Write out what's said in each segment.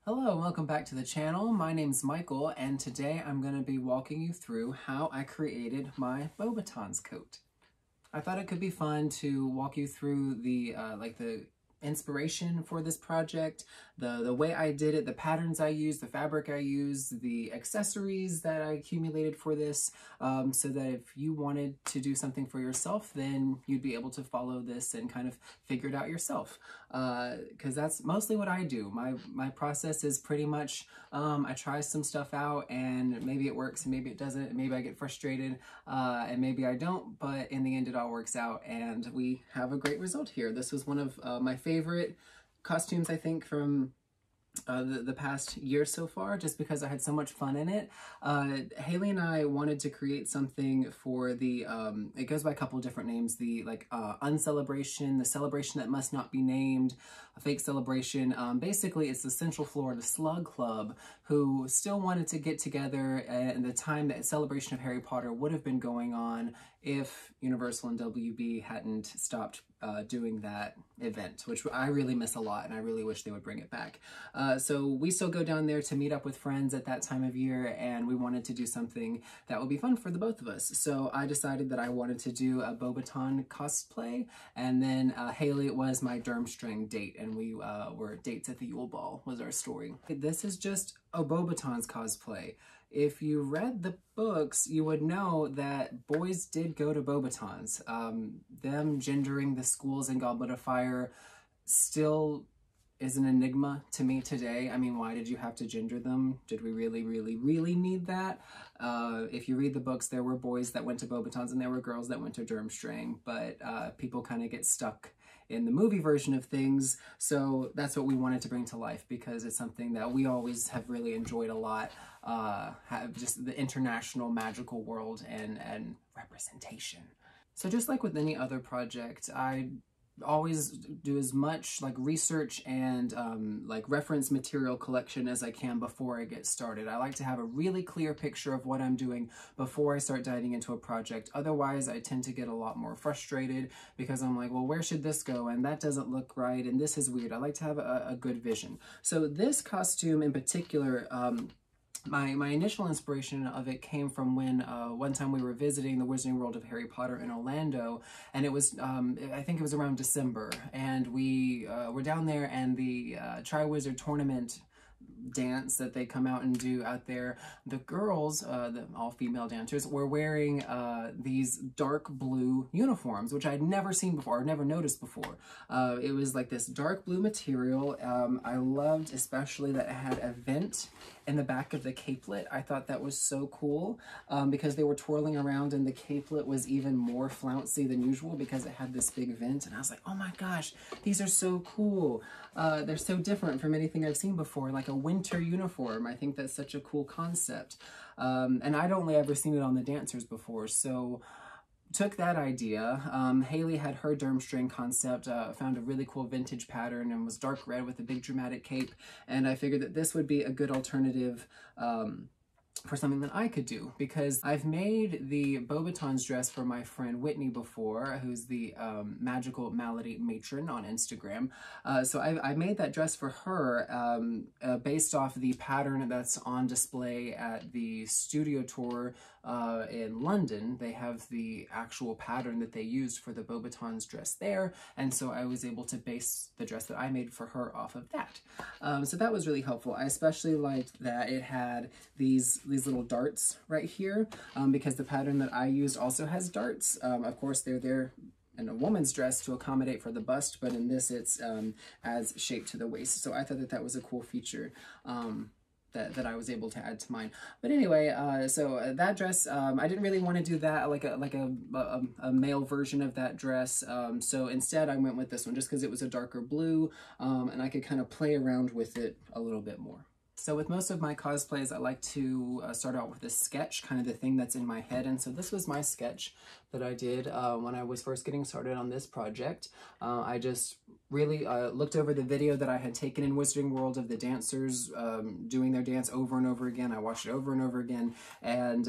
Hello, welcome back to the channel. My name's Michael, and today I'm going to be walking you through how I created my Beauxbatons coat. I thought it could be fun to walk you through the inspiration for this project, the way I did it, the patterns I used, the fabric I used, the accessories that I accumulated for this, so that if you wanted to do something for yourself, then you'd be able to follow this and kind of figure it out yourself. Because that's mostly what I do. My process is pretty much, I try some stuff out and maybe it works and maybe it doesn't, maybe I get frustrated and maybe I don't, but in the end it all works out and we have a great result here. This was one of my favorite costumes, I think, from the past year so far, just because I had so much fun in it. Haley and I wanted to create something for the, it goes by a couple of different names, the uncelebration, the celebration that must not be named, a fake celebration. Basically, it's the Central Florida Slug Club who still wanted to get together at the time that Celebration of Harry Potter would have been going on if Universal and WB hadn't stopped doing that event, which I really miss a lot and I really wish they would bring it back. So we still go down there to meet up with friends at that time of year, and we wanted to do something that would be fun for the both of us. So I decided that I wanted to do a Beauxbaton cosplay, and then Haley was my Durmstrang date, and we were dates at the Yule Ball was our story. This is just a Beauxbatons cosplay. If you read the books, you would know that boys did go to Beauxbatons. Them gendering the schools in Goblet of Fire still is an enigma to me today. I mean, why did you have to gender them? Did we really, really, really need that? If you read the books, there were boys that went to Beauxbatons and there were girls that went to Durmstrang, but people kind of get stuck in the movie version of things. So that's what we wanted to bring to life, because it's something that we always have really enjoyed a lot. Have just the international magical world and representation. So just like with any other project, I always do as much like research and like reference material collection as I can before I get started. I like to have a really clear picture of what I'm doing before I start diving into a project. Otherwise, I tend to get a lot more frustrated because I'm like, well, where should this go? And that doesn't look right. And this is weird. I like to have a good vision. So this costume in particular, my initial inspiration of it came from when one time we were visiting the Wizarding World of Harry Potter in Orlando, and it was, I think it was around December, and we were down there, and the Triwizard Tournament dance that they come out and do out there, the girls, the all-female dancers, were wearing these dark blue uniforms, which I'd never seen before, or never noticed before. It was like this dark blue material. I loved especially that it had a vent in the back of the capelet. I thought that was so cool because they were twirling around and the capelet was even more flouncy than usual because it had this big vent, and I was like, oh my gosh, these are so cool. They're so different from anything I've seen before, like a winter uniform. I think that's such a cool concept. And I'd only ever seen it on the dancers before, so took that idea. Haley had her Durmstrang concept, found a really cool vintage pattern and was dark red with a big dramatic cape, and I figured that this would be a good alternative for something that I could do, because I've made the Beauxbatons dress for my friend Whitney before, who's the Magical Malady Matron on Instagram. So I made that dress for her based off the pattern that's on display at the studio tour in London. They have the actual pattern that they used for the Beauxbatons dress there, and so I was able to base the dress that I made for her off of that. So that was really helpful. I especially liked that it had these little darts right here, because the pattern that I used also has darts. Of course, they're there in a woman's dress to accommodate for the bust, but in this it's adds shape to the waist. So I thought that that was a cool feature that I was able to add to mine. But anyway, so that dress, I didn't really want to do that like a male version of that dress. So instead I went with this one just because it was a darker blue, and I could kind of play around with it a little bit more. So with most of my cosplays, I like to start out with a sketch, kind of the thing that's in my head. And so this was my sketch that I did when I was first getting started on this project. I just really looked over the video that I had taken in Wizarding World of the dancers doing their dance over and over again. I watched it over and over again, and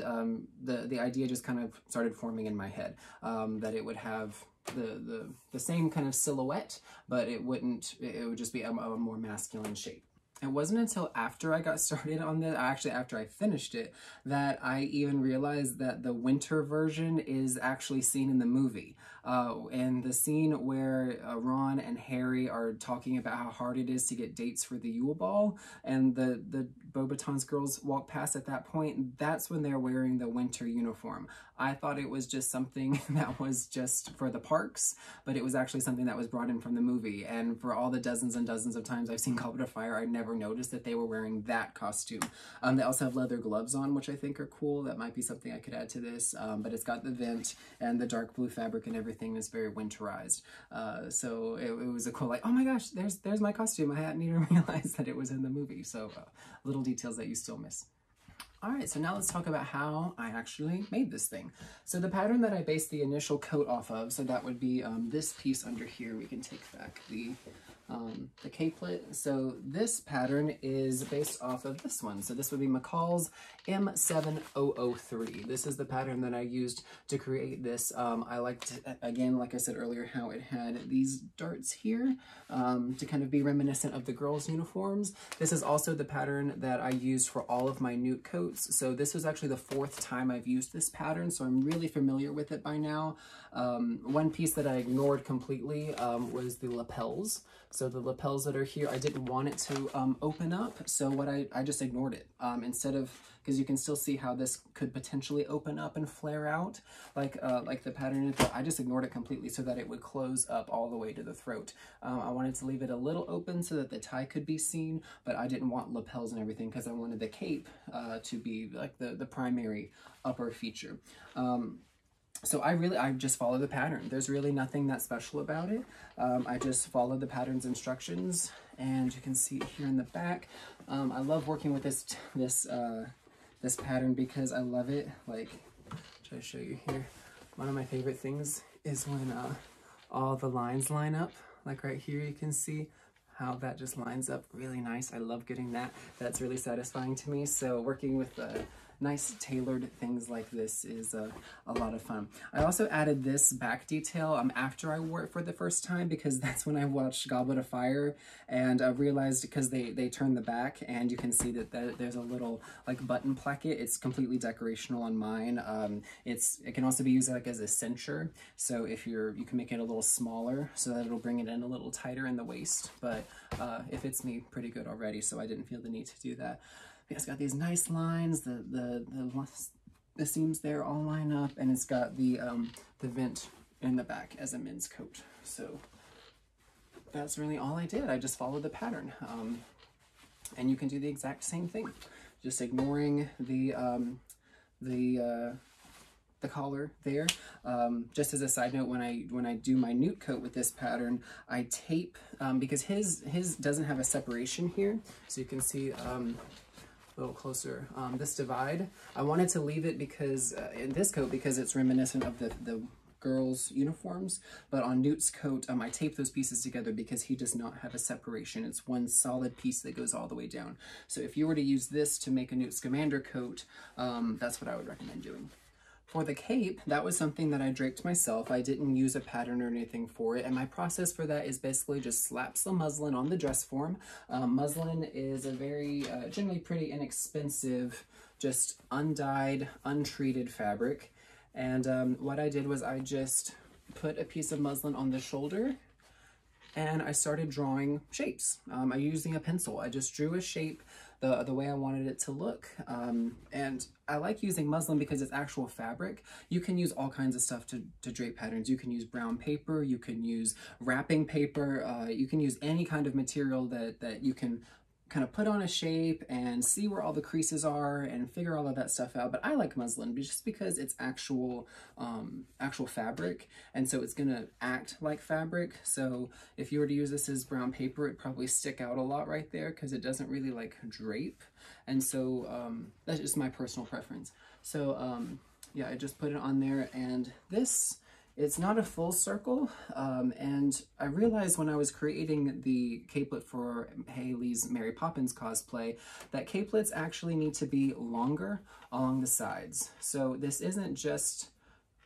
the idea just kind of started forming in my head, that it would have the same kind of silhouette, but it would just be a more masculine shape. It wasn't until after I got started on this, actually after I finished it, that I even realized that the winter version is actually seen in the movie. And the scene where Ron and Harry are talking about how hard it is to get dates for the Yule Ball, and the Beauxbatons girls walk past at that point, that's when they're wearing the winter uniform. I thought it was just something that was just for the parks, but it was actually something that was brought in from the movie. And for all the dozens and dozens of times I've seen Goblet of Fire, I never noticed that they were wearing that costume. They also have leather gloves on, which I think are cool. That might be something I could add to this, but it's got the vent and the dark blue fabric and everything is very winterized. So it was a cool, like, oh my gosh, there's my costume. I hadn't even realized that it was in the movie. So little details that you still miss. All right, so now let's talk about how I actually made this thing. So the pattern that I based the initial coat off of, so that would be this piece under here. We can take back the capelet. So this pattern is based off of this one. So this would be McCall's M7003. This is the pattern that I used to create this. I liked, again, like I said earlier, how it had these darts here to kind of be reminiscent of the girls' uniforms. This is also the pattern that I used for all of my newt coats. So this was actually the 4th time I've used this pattern, so I'm really familiar with it by now. One piece that I ignored completely was the lapels. So the lapels that are here, I didn't want it to open up, so what I just ignored it. Instead of, because you can still see how this could potentially open up and flare out, like the pattern, I just ignored it completely so that it would close up all the way to the throat. I wanted to leave it a little open so that the tie could be seen, but I didn't want lapels and everything because I wanted the cape to be like the primary upper feature. So I just follow the pattern. There's really nothing that special about it. I just follow the pattern's instructions, and you can see it here in the back. I love working with this pattern because I love it. Like, try to show you here. One of my favorite things is when all the lines line up. Like right here, you can see how that just lines up really nice. I love getting that. That's really satisfying to me. So working with nice tailored things like this is a lot of fun. I also added this back detail after I wore it for the first time, because that's when I watched Goblet of Fire and realized, because they turn the back and you can see that there's a little like button placket. It's completely decorational on mine. It can also be used like as a cincher. So if you can make it a little smaller so that it'll bring it in a little tighter in the waist. But it fits me pretty good already, so I didn't feel the need to do that. It's got these nice lines, the seams there all line up, and it's got the vent in the back as a men's coat. So that's really all I did. I just followed the pattern. And you can do the exact same thing, just ignoring the collar there. Just as a side note, when I do my newt coat with this pattern, I tape, because his doesn't have a separation here, so you can see a little closer, this divide. I wanted to leave it because in this coat, because it's reminiscent of the girls' uniforms, but on Newt's coat, I tape those pieces together because he does not have a separation. It's one solid piece that goes all the way down. So if you were to use this to make a Newt Scamander coat, that's what I would recommend doing. For the cape, that was something that I draped myself. I didn't use a pattern or anything for it, and my process for that is basically just slap some muslin on the dress form. Muslin is a very, generally pretty inexpensive, just undyed, untreated fabric. And what I did was I just put a piece of muslin on the shoulder, and I started drawing shapes. I'm using a pencil. I just drew a shape the way I wanted it to look. And I like using muslin because it's actual fabric. You can use all kinds of stuff to drape patterns. You can use brown paper, you can use wrapping paper, you can use any kind of material that you can kind of put on a shape and see where all the creases are and figure all of that stuff out. But I like muslin just because it's actual fabric, and so it's gonna act like fabric. So if you were to use this as brown paper, it'd probably stick out a lot right there because it doesn't really like drape. And so that's just my personal preference. So yeah, I just put it on there, and this, it's not a full circle, and I realized when I was creating the capelet for Haley's Mary Poppins cosplay that capelets actually need to be longer along the sides. So this isn't just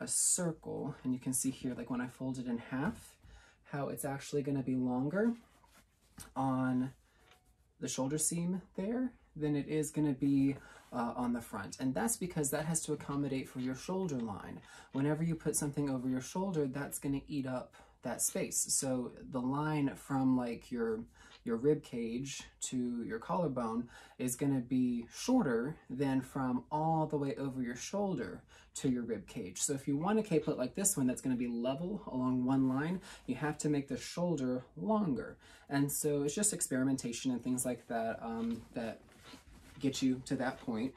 a circle, and you can see here, like when I fold it in half, how it's actually going to be longer on shoulder seam there than it is going to be on the front. And that's because that has to accommodate for your shoulder line. Whenever you put something over your shoulder, that's going to eat up that space. So the line from like your rib cage to your collarbone is going to be shorter than from all the way over your shoulder to your rib cage. So if you want a capelet like this one that's going to be level along one line, you have to make the shoulder longer. And so it's just experimentation and things like that that get you to that point.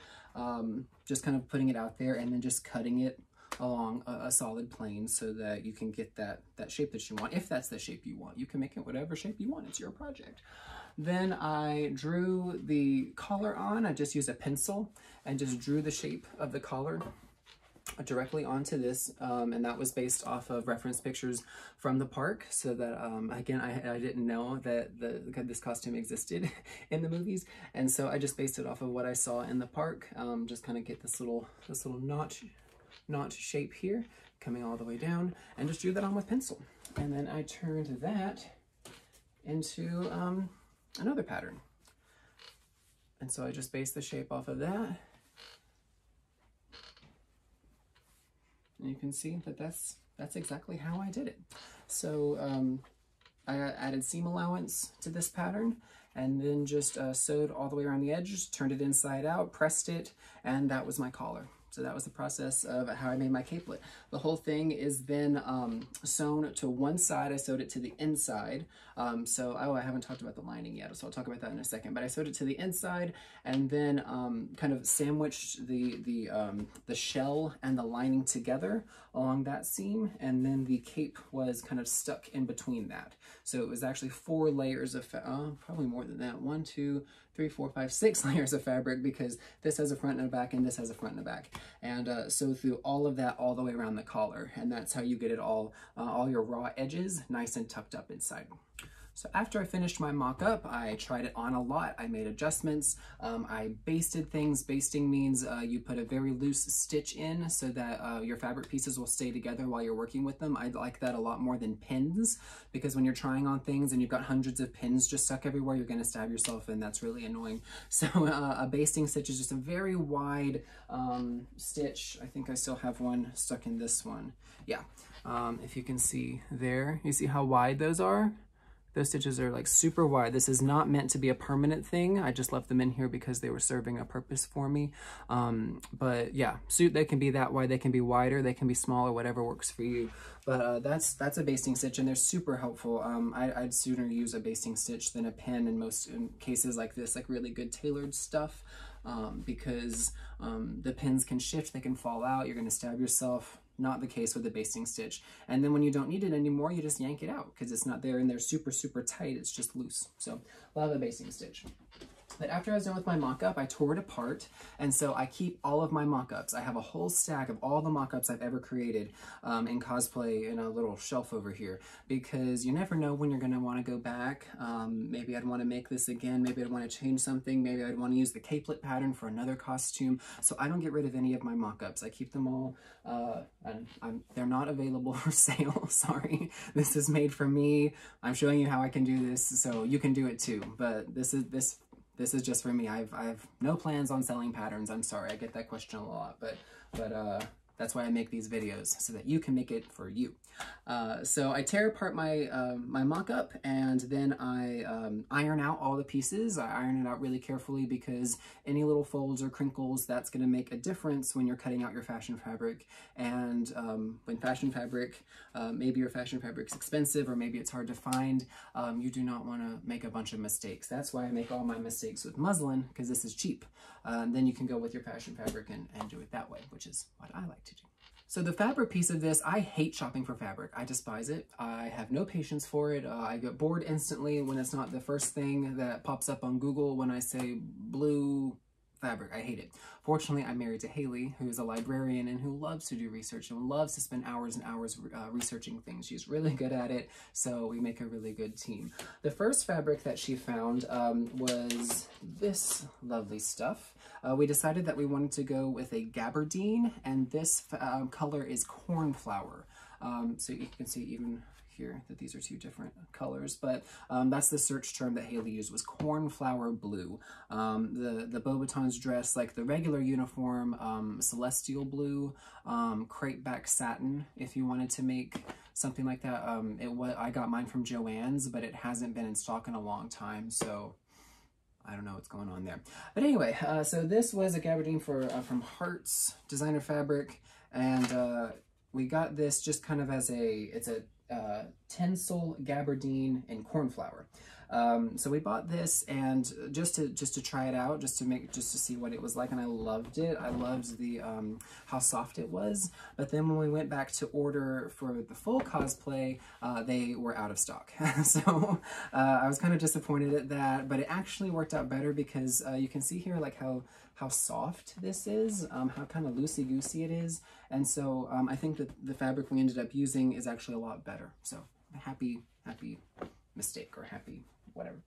Just kind of putting it out there and then just cutting it along a solid plane so that you can get that shape that you want. If that's the shape you want, you can make it whatever shape you want. It's your project. Then I drew the collar on. I just used a pencil and just drew the shape of the collar directly onto this, and that was based off of reference pictures from the park, so that again, I didn't know that this costume existed in the movies, and so I just based it off of what I saw in the park. Just kind of get this little notch shape here coming all the way down, and just drew that on with pencil. And then I turned that into another pattern, and so I just based the shape off of that. And you can see that that's exactly how I did it. So I added seam allowance to this pattern, and then just sewed all the way around the edges, turned it inside out, pressed it, and that was my collar. So that was the process of how I made my capelet. The whole thing is then sewn to one side. I sewed it to the inside. I haven't talked about the lining yet, so I'll talk about that in a second. But I sewed it to the inside, and then kind of sandwiched the shell and the lining together along that seam, and then the cape was kind of stuck in between that. So it was actually 4 layers of, probably more than that, 1, 2, 3, 4, 5, 6 layers of fabric, because this has a front and a back and this has a front and a back. And sew through all of that all the way around the collar, and that's how you get it all your raw edges nice and tucked up inside. So after I finished my mock-up, I tried it on a lot. I made adjustments. I basted things. Basting means you put a very loose stitch in so that your fabric pieces will stay together while you're working with them. I like that a lot more than pins, because when you're trying on things and you've got hundreds of pins just stuck everywhere, you're going to stab yourself, and that's really annoying. So a basting stitch is just a very wide stitch. I think I still have one stuck in this one. Yeah, if you can see there, you see how wide those are? Those stitches are like super wide. This is not meant to be a permanent thing. I just left them in here because they were serving a purpose for me. But yeah, they can be that wide, they can be wider, they can be smaller, whatever works for you. But that's a basting stitch, and they're super helpful. I'd sooner use a basting stitch than a pin in cases like this, like really good tailored stuff, because the pins can shift, they can fall out, you're gonna stab yourself. Not the case with the basting stitch. And then when you don't need it anymore, you just yank it out because it's not there and they're super, super tight. It's just loose. So love a basting stitch. But after I was done with my mock-up, I tore it apart, and so I keep all of my mock-ups. I have a whole stack of all the mock-ups I've ever created in cosplay in a little shelf over here, because you never know when you're going to want to go back. Maybe I'd want to make this again. Maybe I'd want to change something. Maybe I'd want to use the capelet pattern for another costume. So I don't get rid of any of my mock-ups. I keep them all, and they're not available for sale. Sorry. This is made for me. I'm showing you how I can do this, so you can do it too. But this is just for me. I've no plans on selling patterns. I'm sorry, I get that question a lot, but that's why I make these videos, so that you can make it for you. So I tear apart my my mock-up, and then I iron out all the pieces. I iron it out really carefully, because any little folds or crinkles, that's going to make a difference when you're cutting out your fashion fabric. And when fashion fabric, maybe your fashion fabric's expensive, or maybe it's hard to find, you do not want to make a bunch of mistakes. That's why I make all my mistakes with muslin, because this is cheap. Then you can go with your fashion fabric and do it that way, which is what I like to do. So the fabric piece of this, I hate shopping for fabric. I despise it. I have no patience for it. I get bored instantly when it's not the first thing that pops up on Google when I say blue fabric. I hate it. Fortunately, I'm married to Haley, who is a librarian and who loves to do research and loves to spend hours and hours researching things. She's really good at it, so we make a really good team. The first fabric that she found was this lovely stuff. We decided that we wanted to go with a gabardine, and this color is cornflower. So you can see even here that these are two different colors, but that's the search term that Haley used, was cornflower blue. The Beauxbatons dress like the regular uniform, celestial blue, crepe back satin, if you wanted to make something like that. I got mine from Joann's, but it hasn't been in stock in a long time, so I don't know what's going on there. But anyway, so this was a gabardine from Hearts Designer Fabric, and we got this just kind of as it's a tinsel gabardine in cornflower. So we bought this and just to try it out, just to see what it was like, and I loved it. I loved the how soft it was. But then when we went back to order for the full cosplay, they were out of stock. So I was kind of disappointed at that, but it actually worked out better because you can see here like how soft this is, how kind of loosey-goosey it is. And so I think that the fabric we ended up using is actually a lot better. So happy mistake, or happy whatever.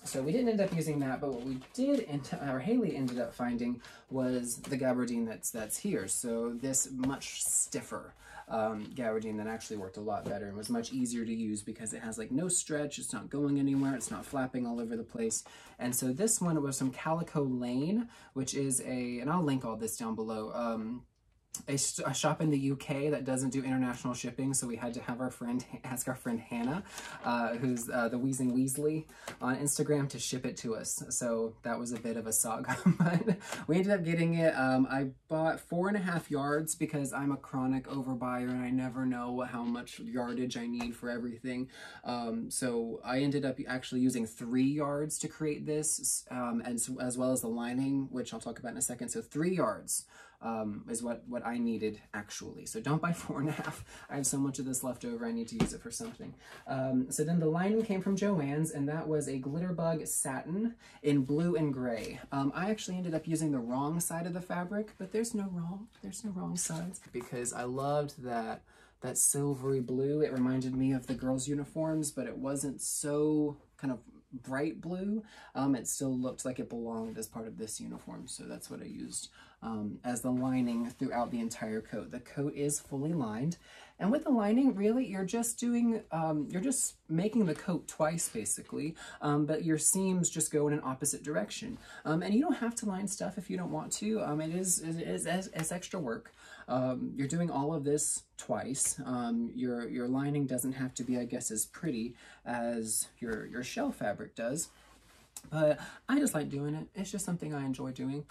So we didn't end up using that, but what we did, or Haley ended up finding, was the gabardine that's here. So this much stiffer gabardine that actually worked a lot better and was much easier to use because it has like no stretch, it's not going anywhere, it's not flapping all over the place. And so this one was from Calico Lane, which is and I'll link all this down below, a shop in the UK that doesn't do international shipping, so we had to have ask our friend Hannah, who's the Wheezing Weasley on Instagram, to ship it to us. So that was a bit of a saga, but we ended up getting it. I bought 4.5 yards because I'm a chronic overbuyer and I never know how much yardage I need for everything. So I ended up actually using 3 yards to create this, and so, as well as the lining, which I'll talk about in a second. So 3 yards is what I needed actually. So don't buy 4.5. I have so much of this left over, I need to use it for something. So then the lining came from Joann's, and that was a Glitterbug satin in blue and gray. I actually ended up using the wrong side of the fabric, but there's no wrong sides, because I loved that silvery blue. It reminded me of the girls' uniforms, but it wasn't so kind of bright blue. It still looked like it belonged as part of this uniform, so that's what I used as the lining throughout the entire coat. The coat is fully lined, and with the lining, really, you're just doing, you're just making the coat twice, basically, but your seams just go in an opposite direction. And you don't have to line stuff if you don't want to. It is extra work. You're doing all of this twice. Your lining doesn't have to be, I guess, as pretty as your shell fabric does. But I just like doing it. It's just something I enjoy doing.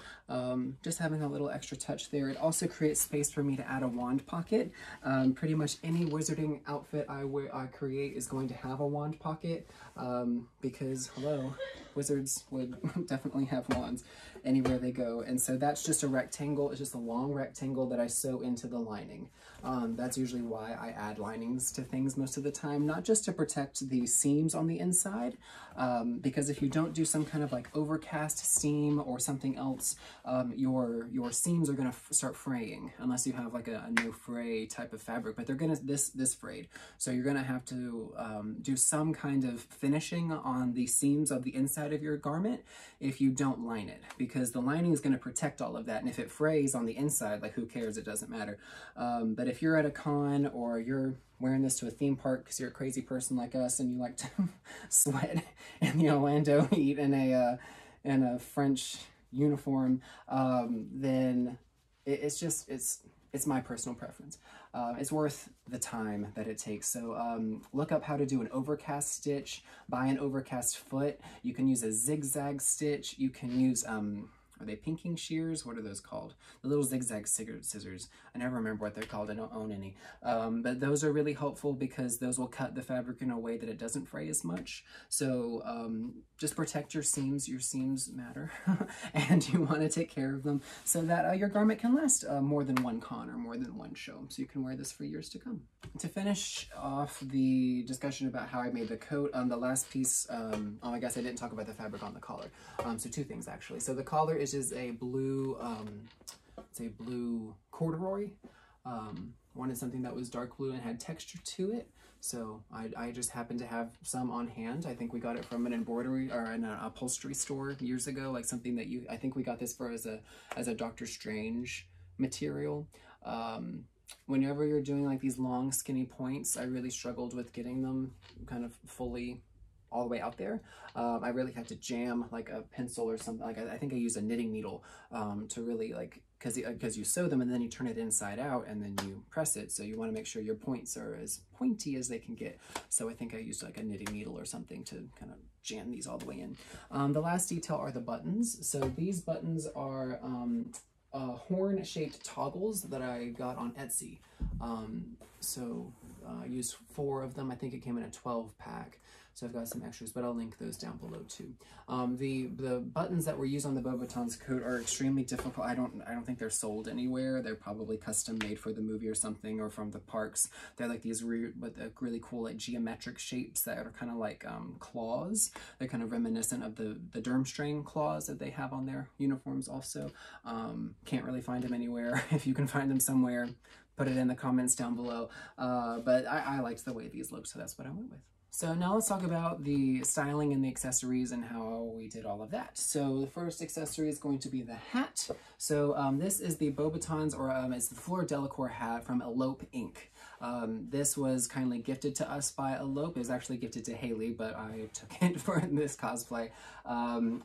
Just having a little extra touch there. It also creates space for me to add a wand pocket. Pretty much any wizarding outfit I create is going to have a wand pocket, because, hello, wizards would definitely have wands anywhere they go. And so that's just a rectangle. It's just a long rectangle that I sew into the lining. That's usually why I add linings to things most of the time, not just to protect the seams on the inside, because if you don't do some kind of like overcast seam or something else, your seams are going to start fraying, unless you have like a no fray type of fabric, but they're going to this frayed. So you're going to have to do some kind of finishing on the seams of the inside of your garment if you don't line it, because the lining is going to protect all of that. And if it frays on the inside, like, who cares? It doesn't matter. But if you're at a con, or you're wearing this to a theme park because you're a crazy person like us and you like to sweat in the Orlando heat in a French uniform, then it's my personal preference. It's worth the time that it takes. So look up how to do an overcast stitch, buy an overcast foot. You can use a zigzag stitch. You can use, are they pinking shears? What are those called? The little zigzag scissors. I never remember what they're called. I don't own any. But those are really helpful because those will cut the fabric in a way that it doesn't fray as much. So just protect your seams. Your seams matter. And you want to take care of them so that your garment can last more than one con or more than one show. So you can wear this for years to come. To finish off the discussion about how I made the coat, the last piece, oh, I guess I didn't talk about the fabric on the collar. So 2 things actually. So the collar is just a blue, it's a blue corduroy. Wanted something that was dark blue and had texture to it. So I just happened to have some on hand. I think we got it from an embroidery or an upholstery store years ago, like something that I think we got this for as a Doctor Strange material. whenever you're doing like these long skinny points, I really struggled with getting them kind of fully all the way out there. I really had to jam like a pencil or something. Like I think I used a knitting needle to really like, because you sew them and then you turn it inside out and then you press it. So you want to make sure your points are as pointy as they can get. So I think I used like a knitting needle or something to kind of jam these all the way in. The last detail are the buttons. So these buttons are horn-shaped toggles that I got on Etsy. I used 4 of them. I think it came in a 12-pack. So I've got some extras, but I'll link those down below too. The buttons that were used on the Beauxbatons coat are extremely difficult. I don't think they're sold anywhere. They're probably custom made for the movie or something, or from the parks. They're like these really cool like geometric shapes that are kind of like claws. They're kind of reminiscent of the Durmstrang claws that they have on their uniforms also. Can't really find them anywhere. If you can find them somewhere, put it in the comments down below. But I liked the way these looked, so that's what I went with. So now let's talk about the styling and the accessories and how we did all of that. So the first accessory is going to be the hat. So this is the Beauxbatons, or it's the Fleur Delacour hat from Elope Inc. This was kindly gifted to us by Elope. It was actually gifted to Haley, but I took it for this cosplay.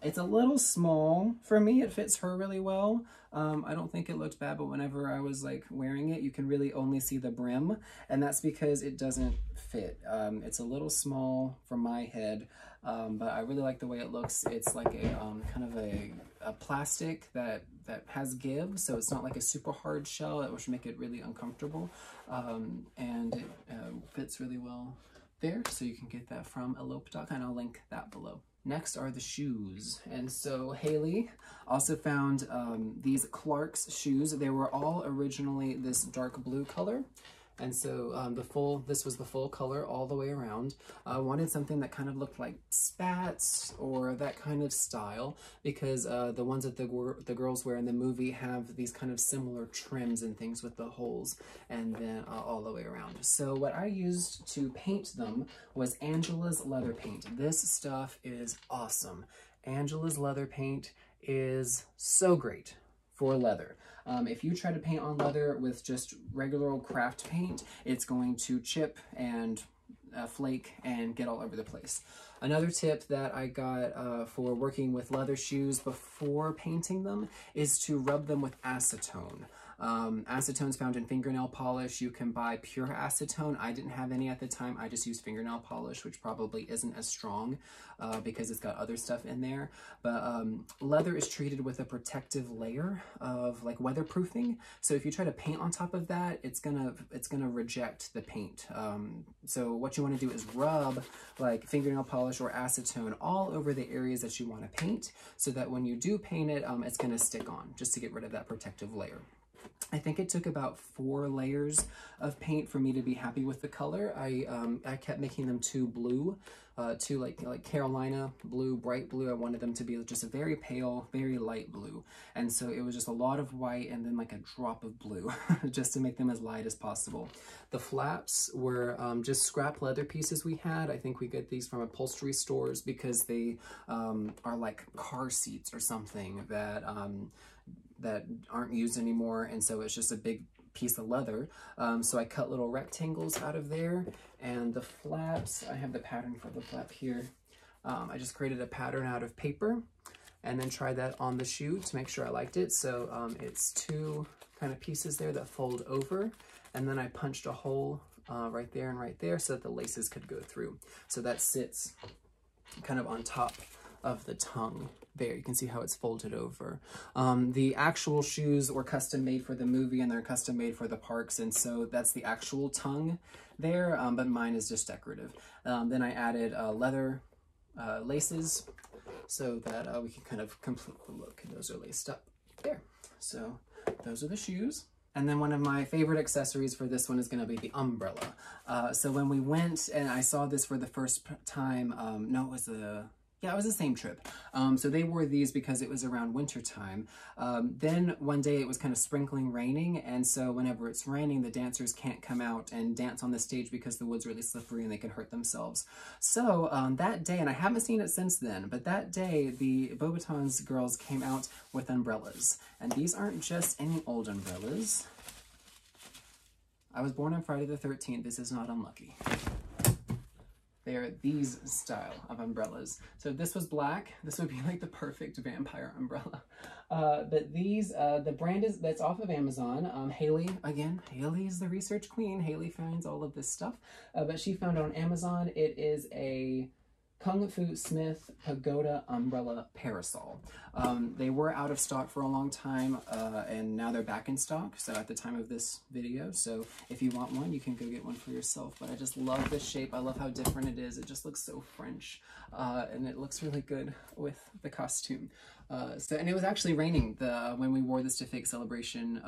It's a little small for me. It fits her really well. I don't think it looked bad, but whenever I was like wearing it, you can really only see the brim, and that's because it doesn't fit. It's a little small for my head, but I really like the way it looks. It's like a kind of a plastic that has give, so it's not like a super hard shell, which would make it really uncomfortable, and it fits really well there. So you can get that from elope.com, and I'll link that below. Next are the shoes, and so Haley also found these Clark's shoes. They were all originally this dark blue color, and so this was the full color all the way around. I wanted something that kind of looked like spats or that kind of style, because the ones that the girls wear in the movie have these kind of similar trims and things with the holes, and then all the way around. So what I used to paint them was Angela's leather paint. This stuff is awesome. Angela's leather paint is so great for leather. If you try to paint on leather with just regular old craft paint, it's going to chip and flake and get all over the place. Another tip that I got for working with leather shoes before painting them is to rub them with acetone. Acetone's found in fingernail polish. You can buy pure acetone. I didn't have any at the time. I just used fingernail polish, which probably isn't as strong because it's got other stuff in there. But leather is treated with a protective layer of like weatherproofing. So if you try to paint on top of that, it's gonna reject the paint. So what you want to do is rub like fingernail polish or acetone all over the areas that you want to paint, so that when you do paint it, it's going to stick on, just to get rid of that protective layer. I think it took about 4 layers of paint for me to be happy with the color. I kept making them too blue, too like Carolina blue, bright blue. I wanted them to be just a very pale, very light blue. And so it was just a lot of white and then like a drop of blue just to make them as light as possible. The flaps were just scrap leather pieces we had. I think we get these from upholstery stores because they are like car seats or something that aren't used anymore, and so it's just a big piece of leather. So I cut little rectangles out of there, and the flaps, I have the pattern for the flap here. I just created a pattern out of paper and then tried that on the shoe to make sure I liked it. So it's 2 kind of pieces there that fold over, and then I punched a hole right there and right there so that the laces could go through. So that sits kind of on top of the tongue. There, you can see how it's folded over. The actual shoes were custom made for the movie, and they're custom made for the parks, and so that's the actual tongue there, but mine is just decorative. Then I added leather laces so that we can kind of complete the look, and those are laced up there. So those are the shoes. And then one of my favorite accessories for this one is going to be the umbrella. So when we went and I saw this for the first time, no, it was it was the same trip. So they wore these because it was around winter time. Then one day it was kind of sprinkling raining, and so whenever it's raining, the dancers can't come out and dance on the stage because the wood's really slippery and they can hurt themselves. So that day, and I haven't seen it since then, but that day the Beauxbatons girls came out with umbrellas. And these aren't just any old umbrellas. I was born on Friday the 13th. This is not unlucky. They are these style of umbrellas. So if this was black, this would be like the perfect vampire umbrella. But these, the brand that's off of Amazon. Haley, again, Haley is the research queen. Haley finds all of this stuff. But she found it on Amazon. It is a Kung Fu Smith Pagoda Umbrella Parasol. They were out of stock for a long time, and now they're back in stock, so at the time of this video. So if you want one, you can go get one for yourself. But I just love this shape. I love how different it is. It just looks so French, and it looks really good with the costume. And it was actually raining when we wore this to Fake Celebration.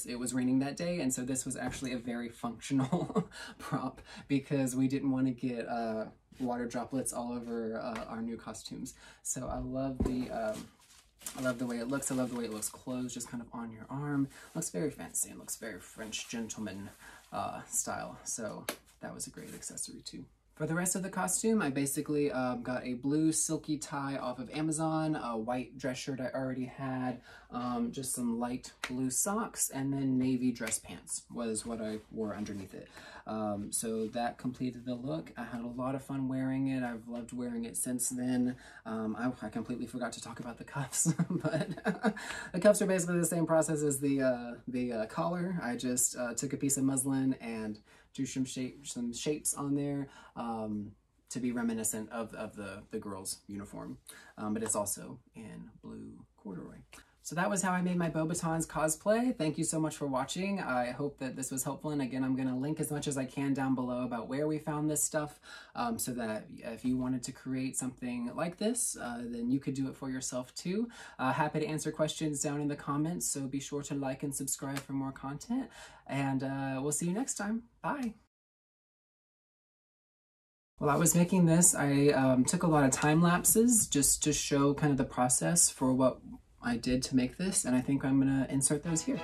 It was raining that day, and so this was actually a very functional prop because we didn't want to get water droplets all over our new costumes. So I love the way it looks. I love the way it looks closed, just kind of on your arm. Looks very fancy and looks very French gentleman style. So that was a great accessory too. For the rest of the costume, I basically got a blue silky tie off of Amazon, a white dress shirt I already had, just some light blue socks, and then navy dress pants was what I wore underneath it. So that completed the look. I had a lot of fun wearing it. I've loved wearing it since then. I completely forgot to talk about the cuffs, but the cuffs are basically the same process as the collar. I just took a piece of muslin and drew some shapes on there to be reminiscent of the girl's uniform, but it's also in blue corduroy. So that was how I made my Beauxbatons cosplay. Thank you so much for watching. I hope that this was helpful, and again, I'm going to link as much as I can down below about where we found this stuff, so that if you wanted to create something like this, then you could do it for yourself too. Happy to answer questions down in the comments, so be sure to like and subscribe for more content, and we'll see you next time. Bye! While I was making this, I took a lot of time lapses just to show kind of the process for what I did to make this, and I think I'm going to insert those here.